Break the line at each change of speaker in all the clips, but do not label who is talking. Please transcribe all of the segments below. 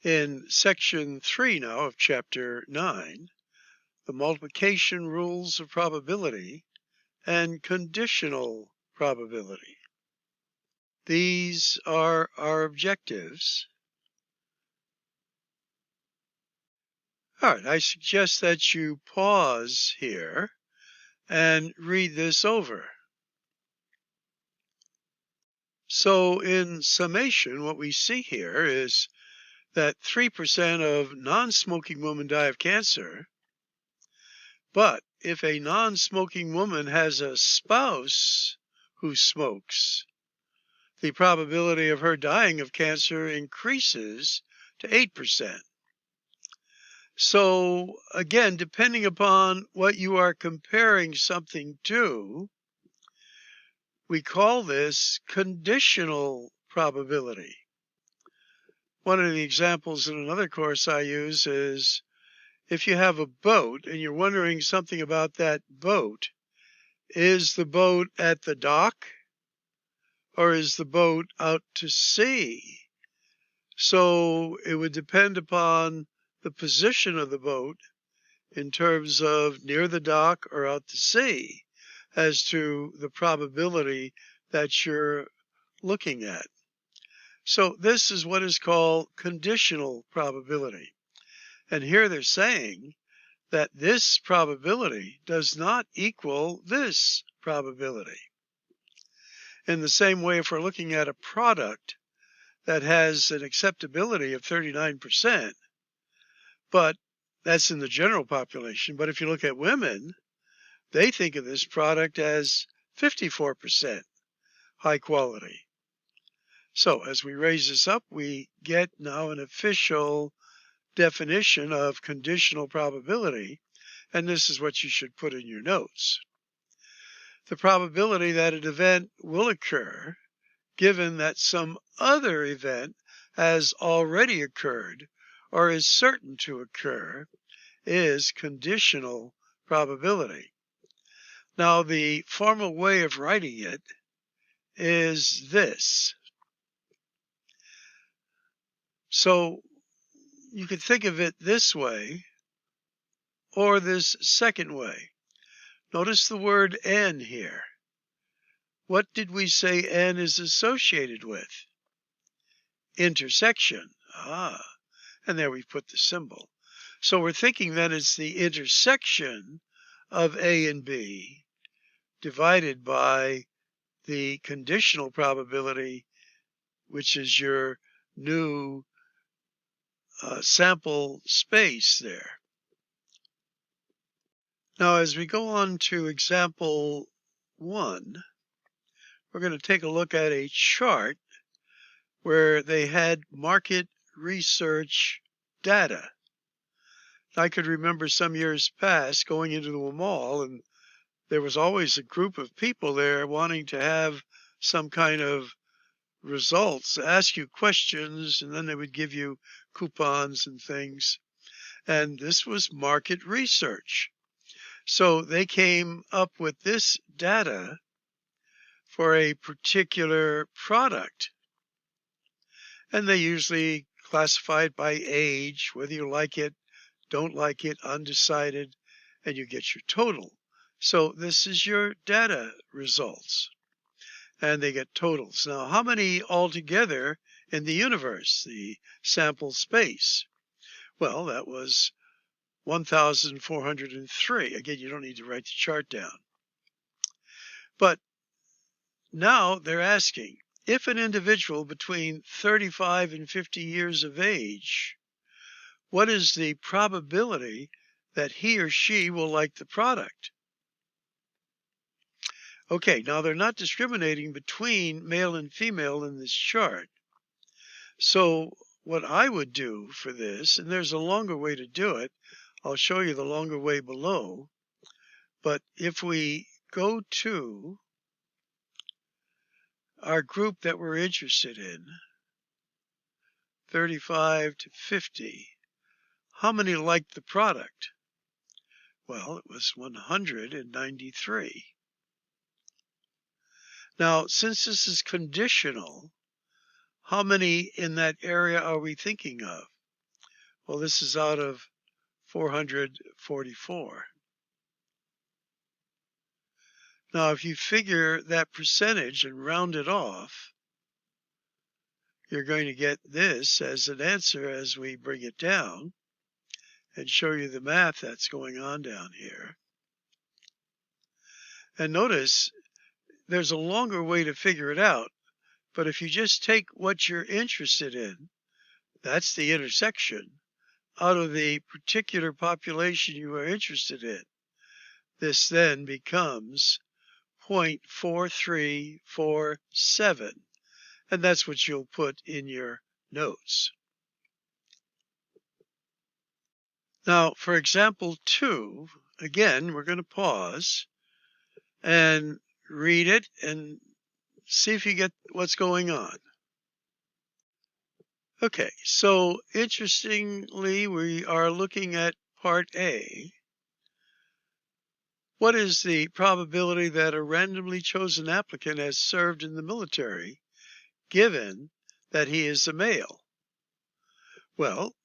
In section 3 now of chapter 9, the multiplication rules of probability and conditional probability. These are our objectives. All right, I suggest that you pause here and read this over. So in summation, what we see here is that 3% of non-smoking women die of cancer, but if a non-smoking woman has a spouse who smokes, the probability of her dying of cancer increases to 8%. So again, depending upon what you are comparing something to, we call this conditional probability. One of the examples in another course I use is if you have a boat and you're wondering something about that boat, is the boat at the dock or is the boat out to sea? So it would depend upon the position of the boat in terms of near the dock or out to sea as to the probability that you're looking at. So this is what is called conditional probability. And here they're saying that this probability does not equal this probability. In the same way, if we're looking at a product that has an acceptability of 39%, but that's in the general population. But if you look at women, they think of this product as 54% high quality. So as we raise this up, we get now an official definition of conditional probability, and this is what you should put in your notes. The probability that an event will occur, given that some other event has already occurred or is certain to occur, is conditional probability. Now, the formal way of writing it is this. So you could think of it this way or this second way. Notice the word N here. What did we say N is associated with? Intersection. And there we put the symbol. So we're thinking that it's the intersection of A and B divided by the conditional probability, which is your new sample space there. Now, as we go on to example 1, we're going to take a look at a chart where they had market research data. I could remember some years past going into a mall, and there was always a group of people there wanting to have some kind of results, ask you questions, and then they would give you coupons and things. And this was market research. So they came up with this data for a particular product. And they usually classify it by age, whether you like it, don't like it, undecided, and you get your total. So this is your data results. And they get totals. Now, how many altogether in the universe, the sample space? Well, that was 1,403. Again, you don't need to write the chart down. But now they're asking, if an individual between 35 and 50 years of age, what is the probability that he or she will like the product? Okay, now they're not discriminating between male and female in this chart. So what I would do for this, and there's a longer way to do it, I'll show you the longer way below, but if we go to our group that we're interested in, 35 to 50, how many liked the product? Well, it was 193. Now, since this is conditional, how many in that area are we thinking of? Well, this is out of 444. Now, if you figure that percentage and round it off, you're going to get this as an answer as we bring it down and show you the math that's going on down here. And notice there's a longer way to figure it out, but if you just take what you're interested in, that's the intersection, out of the particular population you are interested in, this then becomes 0.4347, and that's what you'll put in your notes. Now, for example 2, again, we're going to pause and read it and see if you get what's going on. Okay, so interestingly, we are looking at part A. What is the probability that a randomly chosen applicant has served in the military, given that he is a male? Well,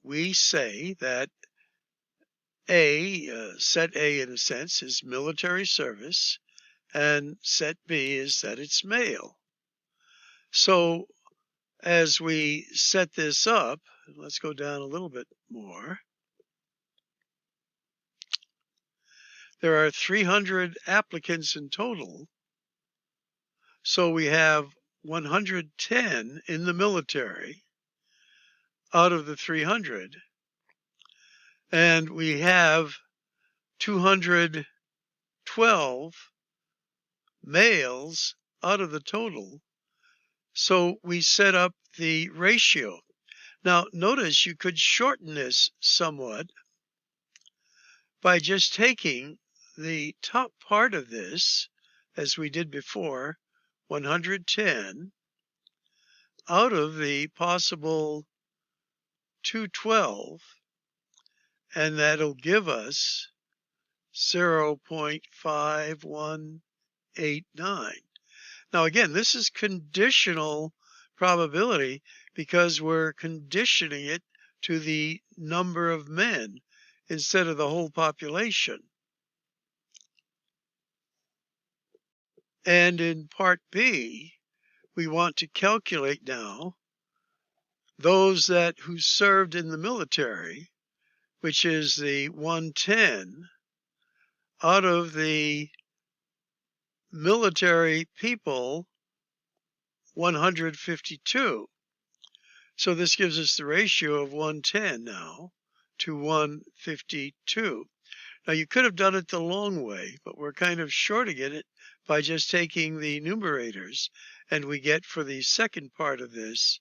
we say that set A in a sense is military service, and set B is that it's male. So as we set this up, let's go down a little bit more. There are 300 applicants in total, so we have 110 in the military out of the 300, and we have 212 males out of the total, so we set up the ratio. Now, notice you could shorten this somewhat by just taking the top part of this, as we did before, 110, out of the possible 212, and that'll give us 0.5189. Now, again, this is conditional probability because we're conditioning it to the number of men instead of the whole population. And in part B, we want to calculate now those who served in the military, which is the 110 out of the military people, 152. So this gives us the ratio of 110 now to 152. Now you could have done it the long way, but we're kind of shorting it by just taking the numerators, and we get for the second part of this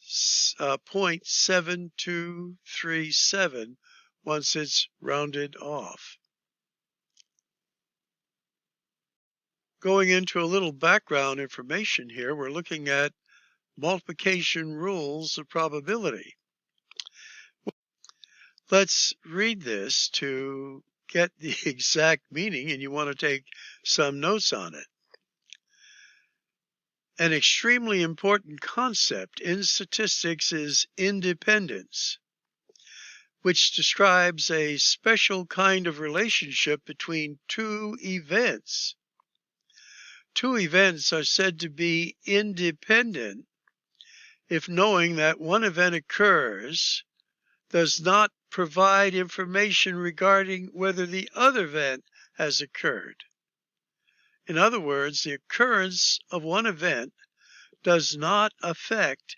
0.7237 once it's rounded off. Going into a little background information here, we're looking at multiplication rules of probability. Let's read this to get the exact meaning, and you want to take some notes on it. An extremely important concept in statistics is independence, which describes a special kind of relationship between two events. Two events are said to be independent if knowing that one event occurs does not provide information regarding whether the other event has occurred. In other words, the occurrence of one event does not affect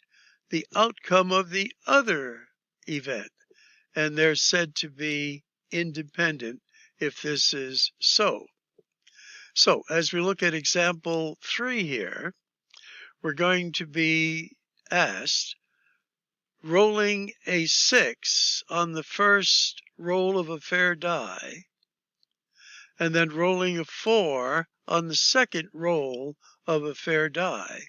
the outcome of the other event, and they're said to be independent if this is so. So, as we look at example 3 here, we're going to be asked, rolling a 6 on the first roll of a fair die, and then rolling a 4 on the second roll of a fair die.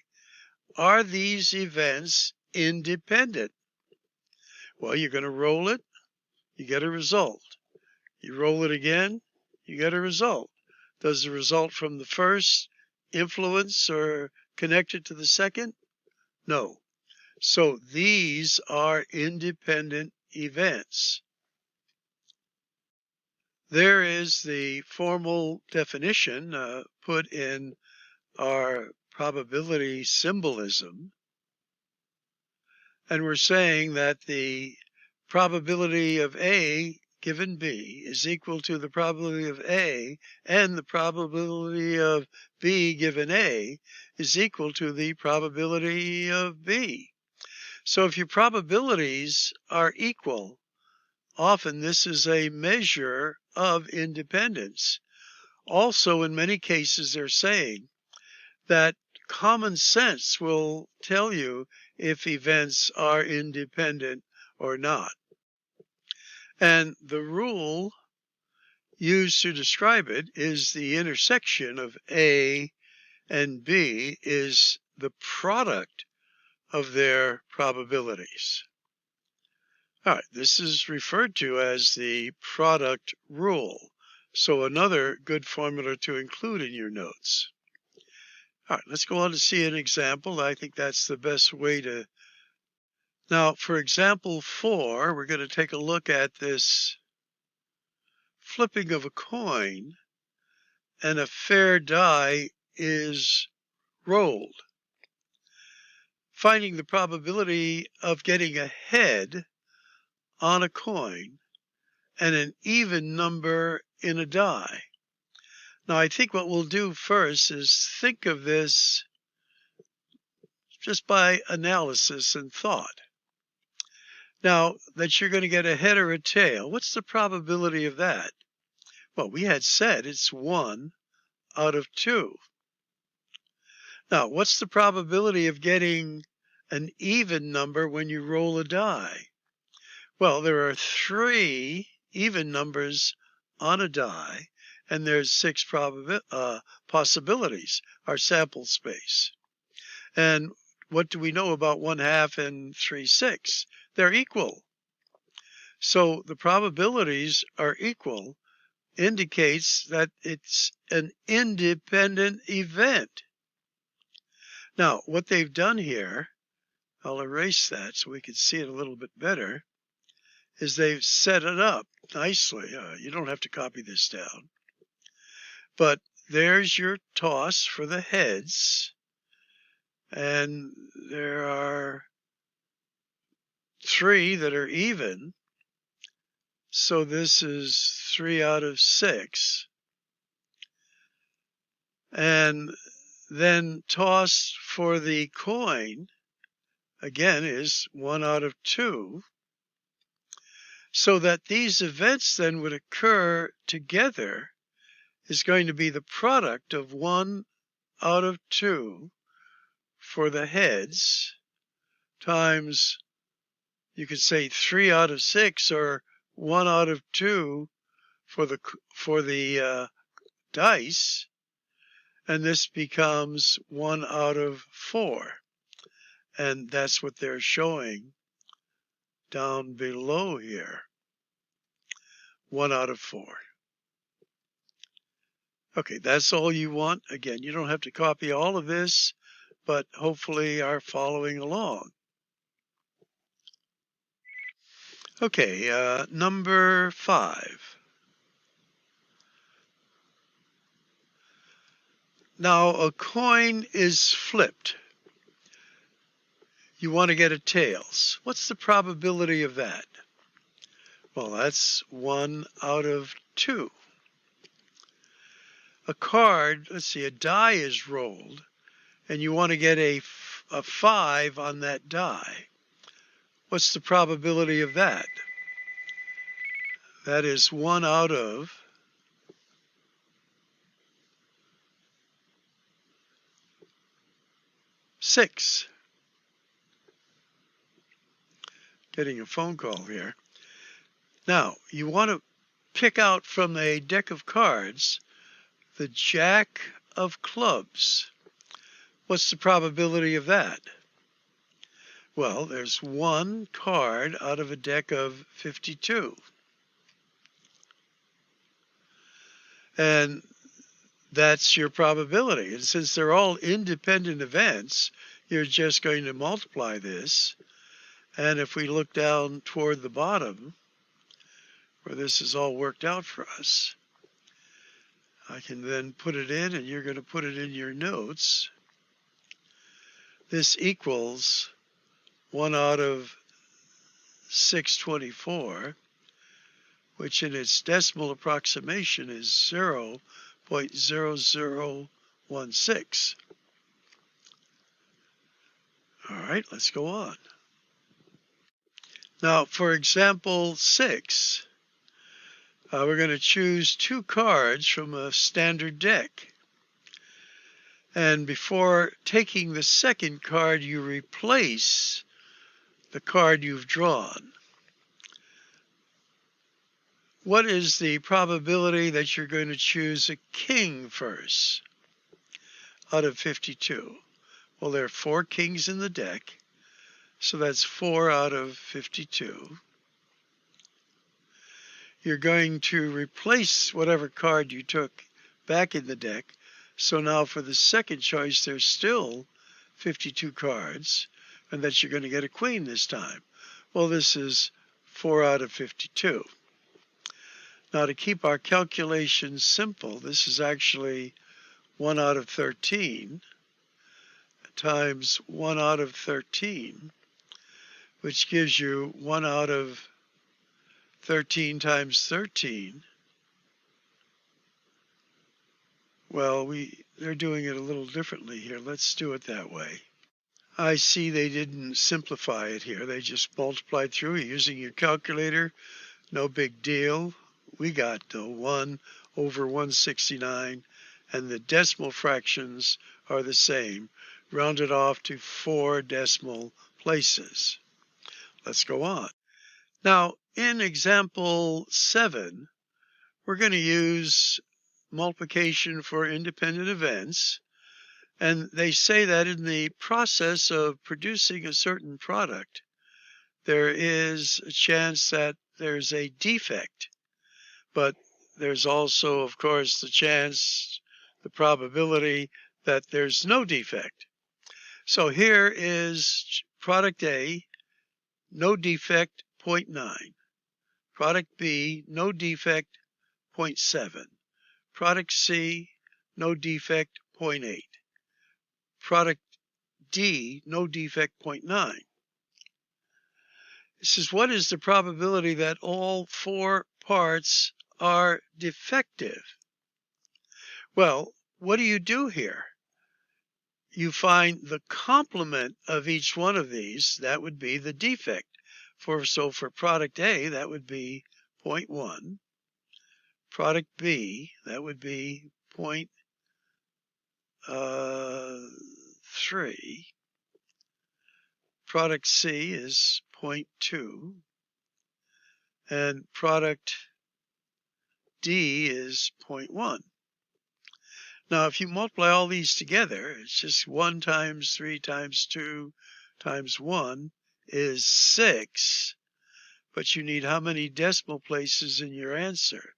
Are these events independent? Well, you're going to roll it, you get a result. You roll it again, you get a result. Does the result from the first influence or connected to the second? No. So these are independent events. There is the formal definition put in our probability symbolism. And we're saying that the probability of A given B is equal to the probability of A, and the probability of B given A is equal to the probability of B. So if your probabilities are equal, often this is a measure of independence. Also, in many cases, they're saying that common sense will tell you if events are independent or not. And the rule used to describe it is the intersection of A and B is the product of their probabilities. All right, this is referred to as the product rule. So another good formula to include in your notes. All right, let's go on to see an example. I think that's the best way to. Now, for example 4, we're going to take a look at this flipping of a coin, and a fair die is rolled. Finding the probability of getting a head on a coin and an even number in a die. Now, I think what we'll do first is think of this just by analysis and thought. Now, that you're going to get a head or a tail, what's the probability of that? Well, we had said it's 1 out of 2. Now, what's the probability of getting an even number when you roll a die? Well, there are 3 even numbers on a die, and there's 6 possibilities, our sample space. And what do we know about 1/2 and 3/6? They're equal. So the probabilities are equal, indicates that it's an independent event. Now, what they've done here, I'll erase that so we can see it a little bit better, is they've set it up nicely. You don't have to copy this down. But there's your toss for the heads, and there are 3 that are even. So this is 3 out of 6. And then toss for the coin, again, is 1 out of 2. So that these events then would occur together is going to be the product of 1 out of 2 for the heads times, you could say 3 out of 6 or 1 out of 2 for the dice, and this becomes 1 out of 4. And that's what they're showing down below here, 1 out of 4. Okay, that's all you want. Again, you don't have to copy all of this, but hopefully are following along. Okay, number 5. Now, a coin is flipped. You want to get a tails. What's the probability of that? Well, that's 1 out of 2. A card, let's see, a die is rolled, and you want to get a 5 on that die. What's the probability of that? That is 1 out of 6. Getting a phone call here. Now, you want to pick out from a deck of cards the Jack of clubs. What's the probability of that? Well, there's 1 card out of a deck of 52. And that's your probability. And since they're all independent events, you're just going to multiply this. And if we look down toward the bottom, where this is all worked out for us, I can then put it in, and you're going to put it in your notes. This equals 1 out of 624, which in its decimal approximation is 0.0016. All right, let's go on. Now, for example 6, we're going to choose 2 cards from a standard deck. And before taking the second card, you replace the card you've drawn. What is the probability that you're going to choose a king first out of 52? Well, there are 4 kings in the deck, so that's 4 out of 52. You're going to replace whatever card you took back in the deck. So now for the second choice, there's still 52 cards, and that you're going to get a queen this time. Well, this is 4 out of 52. Now, to keep our calculations simple, this is actually 1 out of 13 times 1 out of 13, which gives you 1 out of 13 times 13. Well, they're doing it a little differently here. Let's do it that way. I see they didn't simplify it here. They just multiplied through using your calculator. No big deal. We got 1 over 169, and the decimal fractions are the same, rounded off to 4 decimal places. Let's go on. Now, in example 7, we're going to use multiplication for independent events, and they say that in the process of producing a certain product, there is a chance that there's a defect. But there's also, of course, the probability that there's no defect. So here is product A, no defect, 0.9. Product B, no defect, 0.7. Product C, no defect, 0.8. Product D, no defect, 0.9. This is what is the probability that all 4 parts are defective? Well, what do you do here? You find the complement of each one of these. That would be the defect. So for product A, that would be 0.1. Product B, that would be 0.3. Product C is 0.2. And product D is 0.1. Now, if you multiply all these together, it's just 1 times 3 times 2 times 1 is 6. But you need how many decimal places in your answer?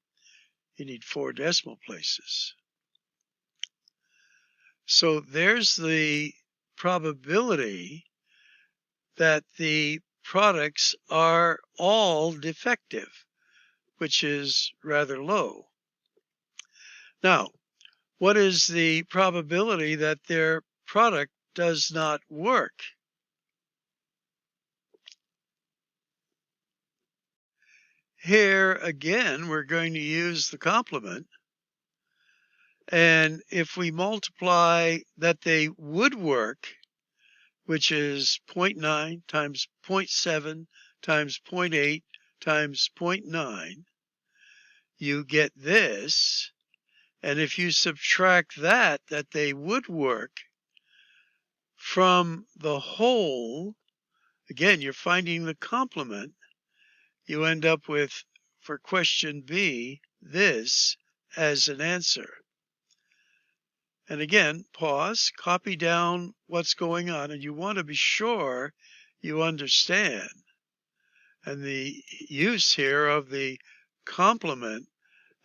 You need 4 decimal places. So there's the probability that the products are all defective, which is rather low. Now, what is the probability that their product does not work? Here, again, we're going to use the complement. And if we multiply that they would work, which is 0.9 times 0.7 times 0.8 times 0.9, you get this. And if you subtract that they would work from the whole, again, you're finding the complement, you end up with, for question B, this as an answer. And again, pause, copy down what's going on, and you want to be sure you understand. And the use here of the complement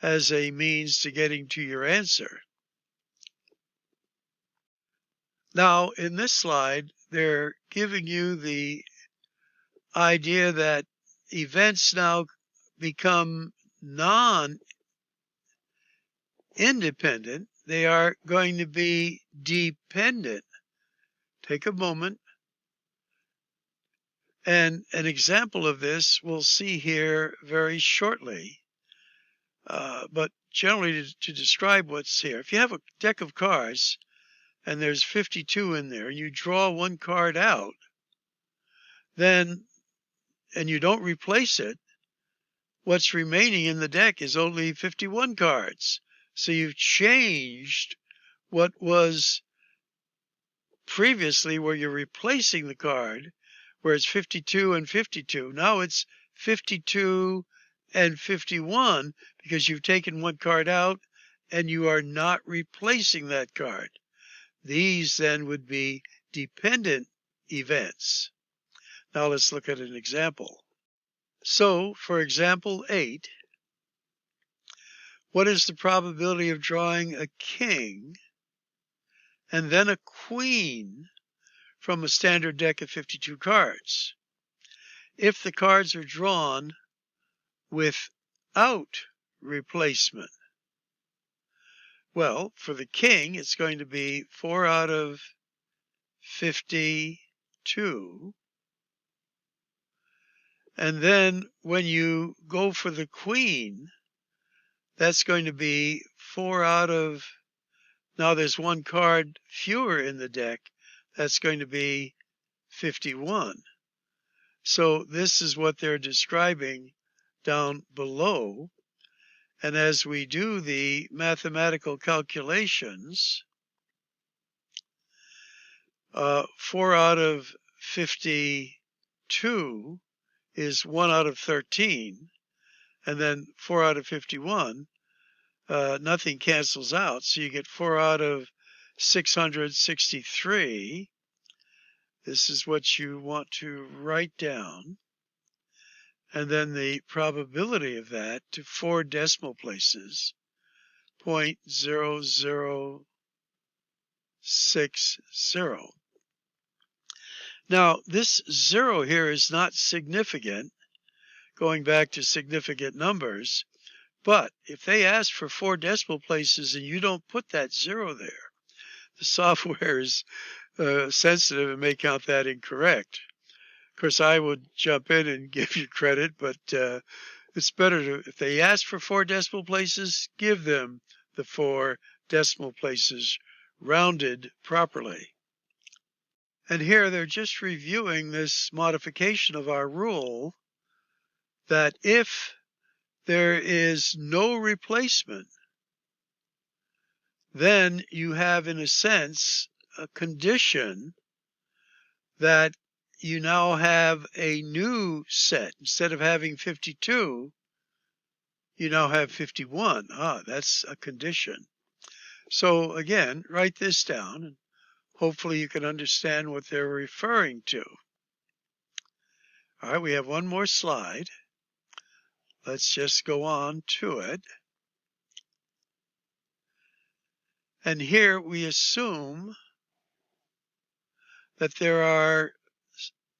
as a means to getting to your answer. Now, in this slide, they're giving you the idea that events now become non-independent. They are going to be dependent. Take a moment. And an example of this we'll see here very shortly. But generally to describe what's here, if you have a deck of cards and there's 52 in there and you draw one card out, then, and you don't replace it, what's remaining in the deck is only 51 cards. So you've changed what was previously where you're replacing the card, where it's 52 and 52. Now it's 52 and 51 because you've taken one card out and you are not replacing that card. These then would be dependent events. Now let's look at an example. So, for example 8, what is the probability of drawing a king and then a queen from a standard deck of 52 cards? If the cards are drawn without replacement, well, for the king, it's going to be 4 out of 52. And then when you go for the queen, that's going to be 4 out of, now there's one card fewer in the deck, that's going to be 51. So this is what they're describing down below. And as we do the mathematical calculations, 4 out of 52 is 1 out of 13, and then 4 out of 51, nothing cancels out, so you get 4 out of 663. This is what you want to write down. And then the probability of that to 4 decimal places, 0.0060. Now, this 0 here is not significant, going back to significant numbers, but if they ask for 4 decimal places and you don't put that 0 there, the software is sensitive and may count that incorrect. Of course, I would jump in and give you credit, but it's better to, if they ask for 4 decimal places, give them the 4 decimal places rounded properly. And here they're just reviewing this modification of our rule that if there is no replacement, then you have, in a sense, a condition that you now have a new set. Instead of having 52, you now have 51. That's a condition. So again, write this down, and hopefully you can understand what they're referring to. All right, we have one more slide. Let's just go on to it. And here we assume that there are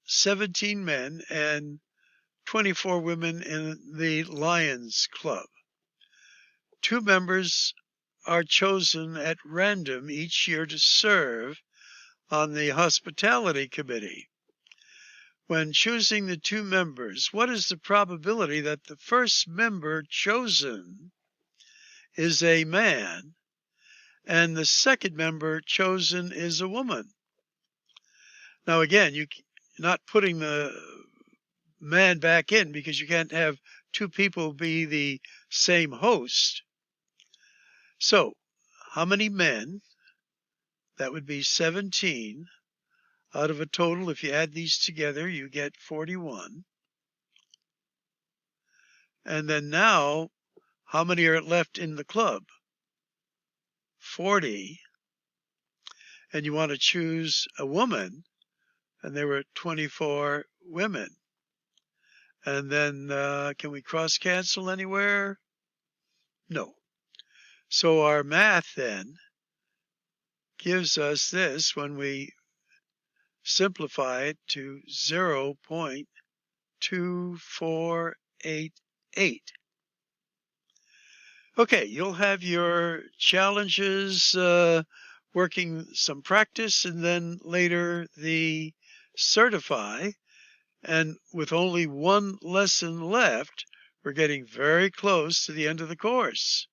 17 men and 24 women in the Lions Club. 2 members are chosen at random each year to serve on the hospitality committee. When choosing the 2 members, what is the probability that the first member chosen is a man and the second member chosen is a woman? Now again, you're not putting the man back in because you can't have 2 people be the same host. So, how many men? That would be 17 out of a total. If you add these together, you get 41. And then now, how many are left in the club? 40. And you want to choose a woman, and there were 24 women. And then, can we cross-cancel anywhere? No. So our math then gives us this when we simplify it to 0.2488. Okay, you'll have your challenges, working some practice, and then later the certify. And with only one lesson left, we're getting very close to the end of the course.